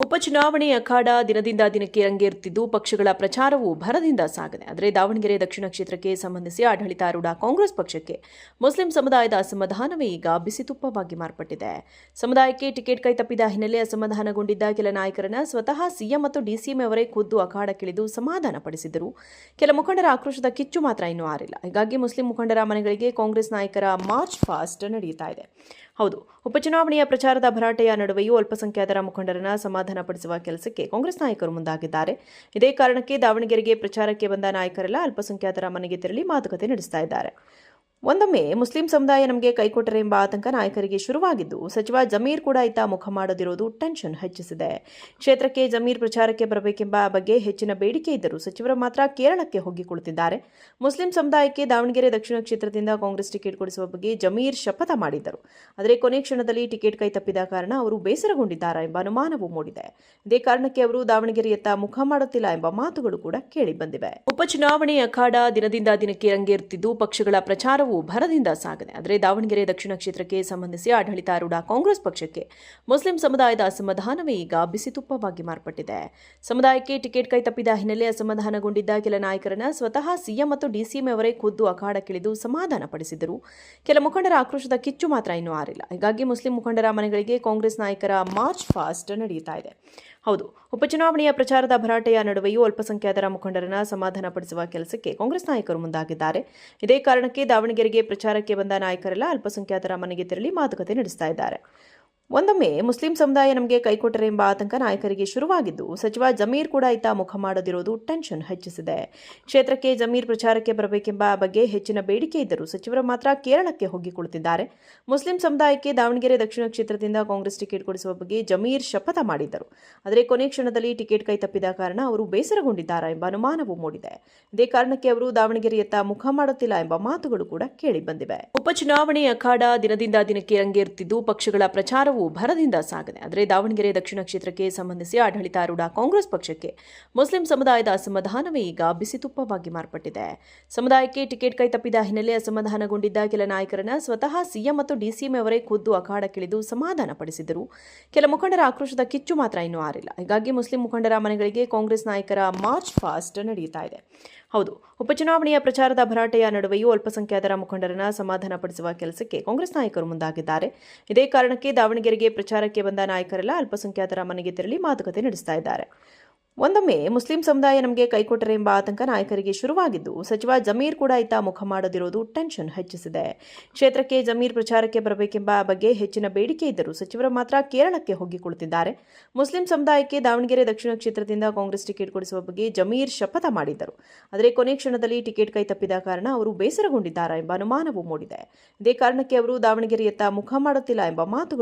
ಉಪಚುನಾವಣೆ ಅಖಾಡ ದಿನದಿಂದ ದಿನಕ್ಕೆ ರಂಗೇರುತ್ತಿದ್ದು ಪಕ್ಷಗಳ ಪ್ರಚಾರವು ಭರದಿಂದ ಸಾಗಿದೆ. ಆದರೆ ದಾವಣಗೆರೆ ದಕ್ಷಿಣ ಕ್ಷೇತ್ರಕ್ಕೆ ಸಂಬಂಧಿಸಿ ಆಡಳಿತಾರೂಢ ಕಾಂಗ್ರೆಸ್ ಪಕ್ಷಕ್ಕೆ ಮುಸ್ಲಿಂ ಸಮುದಾಯದ ಅಸಮಾಧಾನವೇ ಈಗ ಬಿಸಿತುಪ್ಪವಾಗಿ ಮಾರ್ಪಟ್ಟಿದೆ. ಸಮುದಾಯಕ್ಕೆ ಟಿಕೆಟ್ ಕೈತಪ್ಪಿದ ಹಿನ್ನೆಲೆ ಅಸಮಾಧಾನಗೊಂಡಿದ್ದ ಕೆಲ ನಾಯಕರನ್ನ ಸ್ವತಃ ಸಿಎಂ ಮತ್ತು ಡಿಸಿಎಂ ಅವರೇ ಖುದ್ದು ಅಖಾಡಕ್ಕಿಳಿದು ಸಮಾಧಾನ ಪಡಿಸಿದರು. ಕೆಲ ಮುಖಂಡರ ಆಕ್ರೋಶದ ಕಿಚ್ಚು ಮಾತ್ರ ಇನ್ನೂ ಆರಿಲ್ಲ. ಹೀಗಾಗಿ ಮುಸ್ಲಿಂ ಮುಖಂಡರ ಮನೆಗಳಿಗೆ ಕಾಂಗ್ರೆಸ್ ನಾಯಕರ ಮಾರ್ಚ್ ಪಾಸ್ಟ್ ನಡೆಯುತ್ತಾ ಇದೆ. ಹೌದು, ಉಪಚುನಾವಣೆಯ ಪ್ರಚಾರದ ಭರಾಟೆಯ ನಡುವೆಯೂ ಅಲ್ಪಸಂಖ್ಯಾತರ ಮುಖಂಡರನ್ನ ಸಮಾಧಾನಪಡಿಸುವ ಕೆಲಸಕ್ಕೆ ಕಾಂಗ್ರೆಸ್ ನಾಯಕರು ಮುಂದಾಗಿದ್ದಾರೆ. ಇದೇ ಕಾರಣಕ್ಕೆ ದಾವಣಗೆರೆಗೆ ಪ್ರಚಾರಕ್ಕೆ ಬಂದ ನಾಯಕರೆಲ್ಲ ಅಲ್ಪಸಂಖ್ಯಾತರ ಮನೆಗೆ ತೆರಳಿ ಮಾತುಕತೆ ನಡೆಸ್ತಾ ಇದ್ದಾರೆ. ಒಂದೊಮ್ಮೆ ಮುಸ್ಲಿಂ ಸಮುದಾಯ ನಮಗೆ ಕೈಕೊಟ್ಟರೆ ಎಂಬ ಆತಂಕ ನಾಯಕರಿಗೆ ಶುರುವಾಗಿದ್ದು, ಸಚಿವ ಜಮೀರ್ ಕೂಡ ಇತ್ತ ಮುಖ ಮಾಡದಿರುವುದು ಟೆನ್ಷನ್ ಹೆಚ್ಚಿಸಿದೆ. ಕ್ಷೇತ್ರಕ್ಕೆ ಜಮೀರ್ ಪ್ರಚಾರಕ್ಕೆ ಬರಬೇಕೆಂಬ ಬಗ್ಗೆ ಹೆಚ್ಚಿನ ಬೇಡಿಕೆ ಇದ್ದರೂ ಸಚಿವರು ಮಾತ್ರ ಕೇರಳಕ್ಕೆ ಹೋಗಿ ಕುಳಿತಿದ್ದಾರೆ. ಮುಸ್ಲಿಂ ಸಮುದಾಯಕ್ಕೆ ದಾವಣಗೆರೆ ದಕ್ಷಿಣ ಕ್ಷೇತ್ರದಿಂದ ಕಾಂಗ್ರೆಸ್ ಟಿಕೆಟ್ ಕೊಡಿಸುವ ಬಗ್ಗೆ ಜಮೀರ್ ಶಪಥ ಮಾಡಿದ್ದರು. ಆದರೆ ಕೊನೆ ಕ್ಷಣದಲ್ಲಿ ಟಿಕೆಟ್ ಕೈ ತಪ್ಪಿದ ಕಾರಣ ಅವರು ಬೇಸರಗೊಂಡಿದ್ದಾರಾ ಎಂಬ ಅನುಮಾನವೂ ಮೂಡಿದೆ. ಇದೇ ಕಾರಣಕ್ಕೆ ಅವರು ದಾವಣಗೆರೆಯತ್ತ ಮುಖ ಮಾಡುತ್ತಿಲ್ಲ ಎಂಬ ಮಾತುಗಳು ಕೂಡ ಕೇಳಿ ಬಂದಿವೆ. ಉಪಚುನಾವಣೆ ಅಖಾಡ ದಿನದಿಂದ ದಿನಕ್ಕೆ ರಂಗೇರುತ್ತಿದ್ದು ಪಕ್ಷಗಳ ಪ್ರಚಾರ ಭರದಿಂದ ಸಾಗಿದೆ. ಆದರೆ ದಾವಣಗೆರೆ ದಕ್ಷಿಣ ಕ್ಷೇತ್ರಕ್ಕೆ ಸಂಬಂಧಿಸಿ ಆಡಳಿತಾರೂಢ ಕಾಂಗ್ರೆಸ್ ಪಕ್ಷಕ್ಕೆ ಮುಸ್ಲಿಂ ಸಮುದಾಯದ ಅಸಮಾಧಾನವೇ ಈಗ ಬಿಸಿತುಪ್ಪವಾಗಿ ಮಾರ್ಪಟ್ಟಿದೆ. ಸಮುದಾಯಕ್ಕೆ ಟಿಕೆಟ್ ಕೈತಪ್ಪಿದ ಹಿನ್ನೆಲೆ ಅಸಮಾಧಾನಗೊಂಡಿದ್ದ ಕೆಲ ನಾಯಕರನ್ನ ಸ್ವತಃ ಸಿಎಂ ಮತ್ತು ಡಿಸಿಎಂ ಅವರೇ ಖುದ್ದು ಅಖಾಡಕ್ಕಿಳಿದು ಸಮಾಧಾನ ಪಡಿಸಿದರು. ಕೆಲ ಮುಖಂಡರ ಆಕ್ರೋಶದ ಕಿಚ್ಚು ಮಾತ್ರ ಇನ್ನೂ ಆರಿಲ್ಲ. ಹೀಗಾಗಿ ಮುಸ್ಲಿಂ ಮುಖಂಡರ ಮನೆಗಳಿಗೆ ಕಾಂಗ್ರೆಸ್ ನಾಯಕರ ಮಾರ್ಚ್ ಪಾಸ್ಟ್ ನಡೆಯುತ್ತಾ ಇದೆ. ಹೌದು, ಉಪಚುನಾವಣೆಯ ಪ್ರಚಾರದ ಭರಾಟೆಯ ನಡುವೆಯೂ ಅಲ್ಪಸಂಖ್ಯಾತರ ಮುಖಂಡರನ್ನ ಸಮಾಧಾನಪಡಿಸುವ ಕೆಲಸಕ್ಕೆ ಕಾಂಗ್ರೆಸ್ ನಾಯಕರು ಮುಂದಾಗಿದ್ದಾರೆ. ಇದೇ ಕಾರಣಕ್ಕೆ ದಾವಣಗೆರೆಗೆ ಪ್ರಚಾರಕ್ಕೆ ಬಂದ ನಾಯಕರೆಲ್ಲ ಅಲ್ಪಸಂಖ್ಯಾತರ ಮನೆಗೆ ತೆರಳಿ ಮಾತುಕತೆ ನಡೆಸ್ತಾ ಇದ್ದಾರೆ. ಒಂದೊಮ್ಮೆ ಮುಸ್ಲಿಂ ಸಮುದಾಯ ನಮಗೆ ಕೈಕೊಟ್ಟರೆ ಎಂಬ ಆತಂಕ ನಾಯಕರಿಗೆ ಶುರುವಾಗಿದ್ದು, ಸಚಿವ ಜಮೀರ್ ಕೂಡ ಇತ್ತ ಮುಖ ಮಾಡದಿರುವುದು ಟೆನ್ಷನ್ ಹೆಚ್ಚಿಸಿದೆ. ಕ್ಷೇತ್ರಕ್ಕೆ ಜಮೀರ್ ಪ್ರಚಾರಕ್ಕೆ ಬರಬೇಕೆಂಬ ಬಗ್ಗೆ ಹೆಚ್ಚಿನ ಬೇಡಿಕೆ ಇದ್ದರೂ ಸಚಿವರು ಮಾತ್ರ ಕೇರಳಕ್ಕೆ ಹೋಗಿ ಕುಳಿತಿದ್ದಾರೆ. ಮುಸ್ಲಿಂ ಸಮುದಾಯಕ್ಕೆ ದಾವಣಗೆರೆ ದಕ್ಷಿಣ ಕ್ಷೇತ್ರದಿಂದ ಕಾಂಗ್ರೆಸ್ ಟಿಕೆಟ್ ಕೊಡಿಸುವ ಬಗ್ಗೆ ಜಮೀರ್ ಶಪಥ ಮಾಡಿದ್ದರು. ಆದರೆ ಕೊನೆ ಕ್ಷಣದಲ್ಲಿ ಟಿಕೆಟ್ ಕೈ ತಪ್ಪಿದ ಕಾರಣ ಅವರು ಬೇಸರಗೊಂಡಿದ್ದಾರಾ ಎಂಬ ಅನುಮಾನವೂ ಮೂಡಿದೆ. ಇದೇ ಕಾರಣಕ್ಕೆ ಅವರು ದಾವಣಗೆರೆಯತ್ತ ಮುಖ ಮಾಡುತ್ತಿಲ್ಲ ಎಂಬ ಮಾತುಗಳು ಕೂಡ ಕೇಳಿ ಬಂದಿವೆ. ಉಪಚುನಾವಣೆ ಅಖಾಡ ದಿನದಿಂದ ದಿನಕ್ಕೆ ರಂಗೇರುತ್ತಿದ್ದು ಪಕ್ಷಗಳ ಪ್ರಚಾರವು ಭರದಿಂದ ಸಾಗಿದೆ. ಆದರೆ ದಾವಣಗೆರೆ ದಕ್ಷಿಣ ಕ್ಷೇತ್ರಕ್ಕೆ ಸಂಬಂಧಿಸಿ ಆಡಳಿತಾರೂಢ ಕಾಂಗ್ರೆಸ್ ಪಕ್ಷಕ್ಕೆ ಮುಸ್ಲಿಂ ಸಮುದಾಯದ ಅಸಮಾಧಾನವೇ ಈಗ ಬಿಸಿತುಪ್ಪವಾಗಿ ಮಾರ್ಪಟ್ಟಿದೆ. ಸಮುದಾಯಕ್ಕೆ ಟಿಕೆಟ್ ಕೈ ತಪ್ಪಿದ ಹಿನ್ನೆಲೆ ಅಸಮಾಧಾನಗೊಂಡಿದ್ದ ಕೆಲ ನಾಯಕರನ್ನ ಸ್ವತಃ ಸಿಎಂ ಮತ್ತು ಡಿಸಿಎಂ ಅವರೇ ಖುದ್ದು ಅಖಾಡಕ್ಕಿಳಿದು ಸಮಾಧಾನ ಪಡಿಸಿದರು. ಕೆಲ ಮುಖಂಡರ ಆಕ್ರೋಶದ ಕಿಚ್ಚು ಮಾತ್ರ ಇನ್ನೂ ಆರಿಲ್ಲ. ಹೀಗಾಗಿ ಮುಸ್ಲಿಂ ಮುಖಂಡರ ಮನೆಗಳಿಗೆ ಕಾಂಗ್ರೆಸ್ ನಾಯಕರ ಮಾರ್ಚ್ ಪಾಸ್ಟ್ ನಡೆಯುತ್ತಾ ಇದೆ. ಹೌದು, ಉಪಚುನಾವಣೆಯ ಪ್ರಚಾರದ ಭರಾಟೆಯ ನಡುವೆಯೂ ಅಲ್ಪಸಂಖ್ಯಾತರ ಮುಖಂಡರನ್ನ ಸಮಾಧಾನಪಡಿಸುವ ಕೆಲಸಕ್ಕೆ ಕಾಂಗ್ರೆಸ್ ನಾಯಕರು ಮುಂದಾಗಿದ್ದಾರೆ. ಇದೇ ಕಾರಣಕ್ಕೆ ದಾವಣಗೆರೆಗೆ ಪ್ರಚಾರಕ್ಕೆ ಬಂದ ನಾಯಕರೆಲ್ಲ ಅಲ್ಪಸಂಖ್ಯಾತರ ಮನೆಗೆ ತೆರಳಿ ಮಾತುಕತೆ ನಡೆಸ್ತಾ ಇದ್ದಾರೆ. ಒಂದೊಮ್ಮೆ ಮುಸ್ಲಿಂ ಸಮುದಾಯ ನಮಗೆ ಕೈಕೊಟ್ಟರೆ ಎಂಬ ಆತಂಕ ನಾಯಕರಿಗೆ ಶುರುವಾಗಿದ್ದು, ಸಚಿವ ಜಮೀರ್ ಕೂಡ ಇತ್ತ ಮುಖ ಮಾಡದಿರುವುದು ಟೆನ್ಷನ್ ಹೆಚ್ಚಿಸಿದೆ. ಕ್ಷೇತ್ರಕ್ಕೆ ಜಮೀರ್ ಪ್ರಚಾರಕ್ಕೆ ಬರಬೇಕೆಂಬ ಬಗ್ಗೆ ಹೆಚ್ಚಿನ ಬೇಡಿಕೆ ಇದ್ದರೂ ಸಚಿವರು ಮಾತ್ರ ಕೇರಳಕ್ಕೆ ಹೋಗಿ ಕುಳಿತಿದ್ದಾರೆ. ಮುಸ್ಲಿಂ ಸಮುದಾಯಕ್ಕೆ ದಾವಣಗೆರೆ ದಕ್ಷಿಣ ಕ್ಷೇತ್ರದಿಂದ ಕಾಂಗ್ರೆಸ್ ಟಿಕೆಟ್ ಕೊಡಿಸುವ ಬಗ್ಗೆ ಜಮೀರ್ ಶಪಥ ಮಾಡಿದ್ದರು. ಆದರೆ ಕೊನೆ ಕ್ಷಣದಲ್ಲಿ ಟಿಕೆಟ್ ಕೈ ತಪ್ಪಿದ ಕಾರಣ ಅವರು ಬೇಸರಗೊಂಡಿದ್ದಾರಾ ಎಂಬ ಅನುಮಾನವೂ ಮೂಡಿದೆ. ಇದೇ ಕಾರಣಕ್ಕೆ ಅವರು ದಾವಣಗೆರೆಯತ್ತ ಮುಖ ಮಾಡುತ್ತಿಲ್ಲ ಎಂಬ ಮಾತುಗಳು